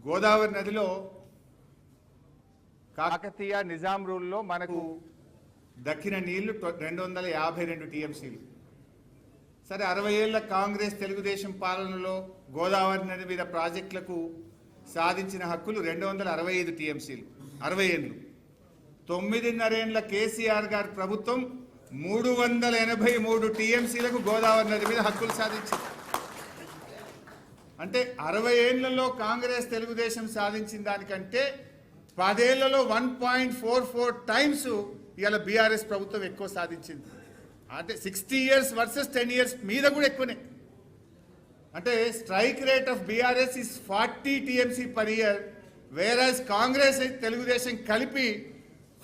గోదావరి నదిలో కాకతీయ నిజాం రూల్లో మనకు దక్కిన నీళ్లు 252 టీఎంసీలు. సరే, 60 ఏళ్ల కాంగ్రెస్ తెలుగుదేశం పాలనలో గోదావరి నది మీద ప్రాజెక్టులకు సాధించిన హక్కులు 265 టీఎంసీలు. 60 ఏళ్ళు. 9.5 ఏళ్ల కేసీఆర్ గారి ప్రభుత్వం 383 టీఎంసీలకు గోదావరి నది మీద హక్కులు సాధించింది. అంటే 60 ఏళ్లలో కాంగ్రెస్ తెలుగుదేశం సాధించిన దానికంటే 10 ఏళ్లలో 1.44 టైమ్స్ ఇవాళ బీఆర్ఎస్ ప్రభుత్వం ఎక్కువ సాధించింది. అంటే 60 years వర్సెస్ 10 years మీద కూడా ఎక్కువనే. అంటే strike rate of BRS is 40 TMC per year, whereas Congress Telugu Desam కలిపి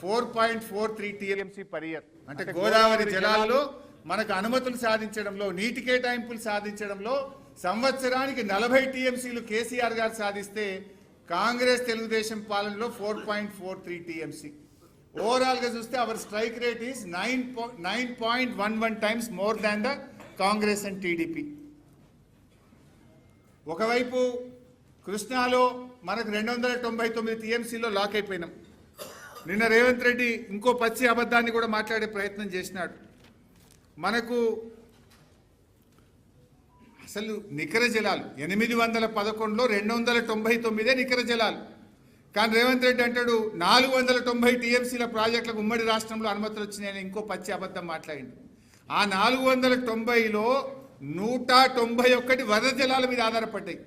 4.43 టీఎంసీ పర్ ఇయర్. అంటే గోదావరి జలాల్లో మనకు అనుమతులు సాధించడంలో, నీటి కేటాయింపులు సాధించడంలో సంవత్సరానికి 40 టీఎంసీలు కేసీఆర్ గారు సాధిస్తే కాంగ్రెస్ తెలుగుదేశం పాలనలో 4.43 టీఎంసీ. ఓవరాల్గా చూస్తే our strike rate is 9.11 times more than the Congress and TDP. ఒకవైపు కృష్ణాలో మనకు 299 టీఎంసీలో లాక్ అయిపోయినాం. నిన్న రేవంత్ రెడ్డి ఇంకో పచ్చి అబద్ధాన్ని కూడా మాట్లాడే ప్రయత్నం చేసినాడు. మనకు అసలు నికర జలాలు 811లో 299 నికర జలాలు. కానీ రేవంత్ రెడ్డి అంటాడు 490 టీఎంసీల ప్రాజెక్టులకు ఉమ్మడి రాష్ట్రంలో అనుమతులు వచ్చినాయని ఇంకో పచ్చి అబద్ధం మాట్లాడింది. ఆ 490లో 191 వరద జలాల మీద ఆధారపడ్డాయి.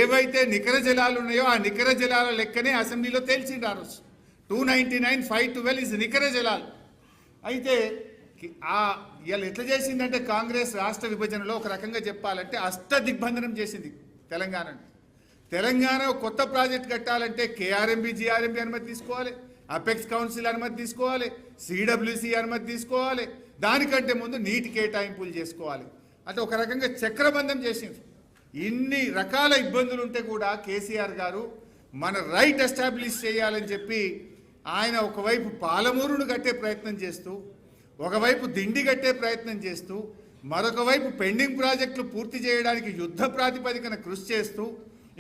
ఏవైతే నికర జలాలు ఉన్నాయో ఆ నికర జలాల లెక్కనే అసెంబ్లీలో తేల్చింది ఆ రోజు. 299, 512 ఇస్ నికర జలాలు. అయితే ఇవాళ ఎట్లా చేసిందంటే కాంగ్రెస్ రాష్ట్ర విభజనలో ఒక రకంగా చెప్పాలంటే అష్టదిగ్బంధనం చేసింది తెలంగాణను. తెలంగాణ కొత్త ప్రాజెక్ట్ కట్టాలంటే కేఆర్ఎంబి, జిఆర్ఎంబి అనుమతి తీసుకోవాలి, అపెక్స్ కౌన్సిల్ అనుమతి తీసుకోవాలి, సిడబ్ల్యూసి అనుమతి తీసుకోవాలి, దానికంటే ముందు నీటి కేటాయింపులు చేసుకోవాలి. అంటే ఒక రకంగా చక్రబంధం చేసింది. ఇన్ని రకాల ఇబ్బందులు ఉంటే కూడా కేసీఆర్ గారు మన రైట్ ఎస్టాబ్లిష్ చేయాలని చెప్పి ఆయన ఒకవైపు పాలమూరును కట్టే ప్రయత్నం చేస్తూ, ఒకవైపు దిండి కట్టే ప్రయత్నం చేస్తూ, మరొక వైపు పెండింగ్ ప్రాజెక్టులు పూర్తి చేయడానికి యుద్ధ ప్రాతిపదికన కృషి చేస్తూ,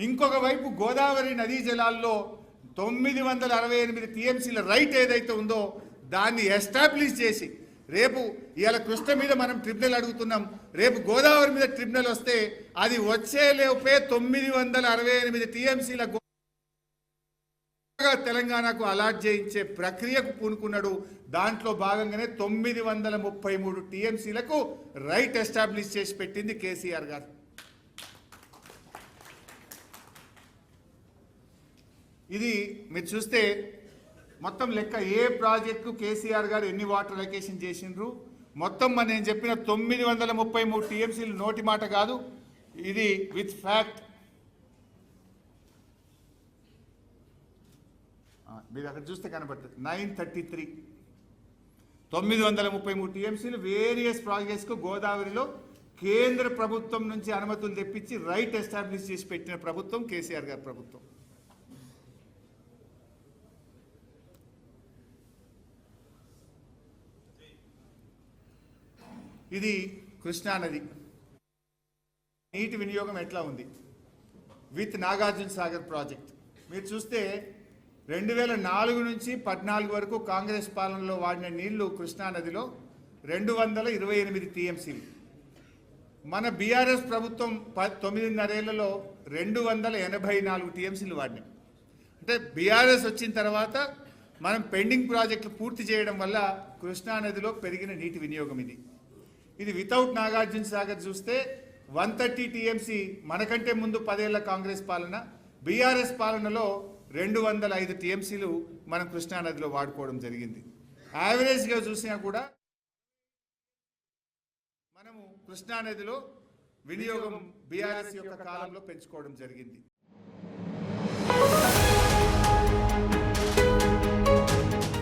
ఇంకొక వైపు గోదావరి నదీ జలాల్లో 968 టీఎంసీల రైట్ ఏదైతే ఉందో దాన్ని ఎస్టాబ్లిష్ చేసి రేపు ఇవాళ కృష్ణ మీద మనం ట్రిబ్యునల్ అడుగుతున్నాం, రేపు గోదావరి మీద ట్రిబ్యునల్ వస్తే అది వచ్చే లోపే 968 టీఎంసీల తెలంగాణకు అలాట్ చేయించే ప్రక్రియకు పూనుకున్నాడు. దాంట్లో భాగంగానే 933 టీఎంసీలకు రైట్ ఎస్టాబ్లిష్ చేసి పెట్టింది కేసీఆర్ గారు. ఇది మీరు చూస్తే మొత్తం లెక్క ఏ ప్రాజెక్టు కేసీఆర్ గారు ఎన్ని వాటర్ అలొకేషన్ చేసిండ్రు మొత్తం నేను చెప్పిన 933 టీఎంసీలు నోటి మాట కాదు, ఇది విత్ ఫ్యాక్ట్. మీరు అక్కడ చూస్తే కనబడుతుంది 933 933 టీఎంసీలు వేరియస్ ప్రాజెక్ట్స్కు గోదావరిలో కేంద్ర ప్రభుత్వం నుంచి అనుమతులు తెప్పించి రైట్ ఎస్టాబ్లిష్ చేసి పెట్టిన ప్రభుత్వం కేసీఆర్ గారి ప్రభుత్వం. ఇది కృష్ణానది నీటి వినియోగం ఎట్లా ఉంది విత్ నాగార్జున సాగర్ ప్రాజెక్ట్. మీరు చూస్తే 2004 నుంచి 14 వరకు కాంగ్రెస్ పాలనలో వాడిన నీళ్లు కృష్ణానదిలో 228 టీఎంసీలు. మన బీఆర్ఎస్ ప్రభుత్వం 9.5 ఏళ్లలో 284 టీఎంసీలు వాడినాయి. అంటే బీఆర్ఎస్ వచ్చిన తర్వాత మనం పెండింగ్ ప్రాజెక్టులు పూర్తి చేయడం వల్ల కృష్ణానదిలో పెరిగిన నీటి వినియోగం ఇది వితౌట్ నాగార్జున సాగర్ చూస్తే 130 టీఎంసీ. మనకంటే ముందు 10 ఏళ్ల కాంగ్రెస్ పాలన, బీఆర్ఎస్ పాలనలో 205 టీఎంసీలు మనం కృష్ణానదిలో వాడుకోవడం జరిగింది. యావరేజ్గా చూసినా కూడా మనము కృష్ణానదిలో వినియోగం బీఆర్ఎస్ యొక్క కాలంలో పెంచుకోవడం జరిగింది.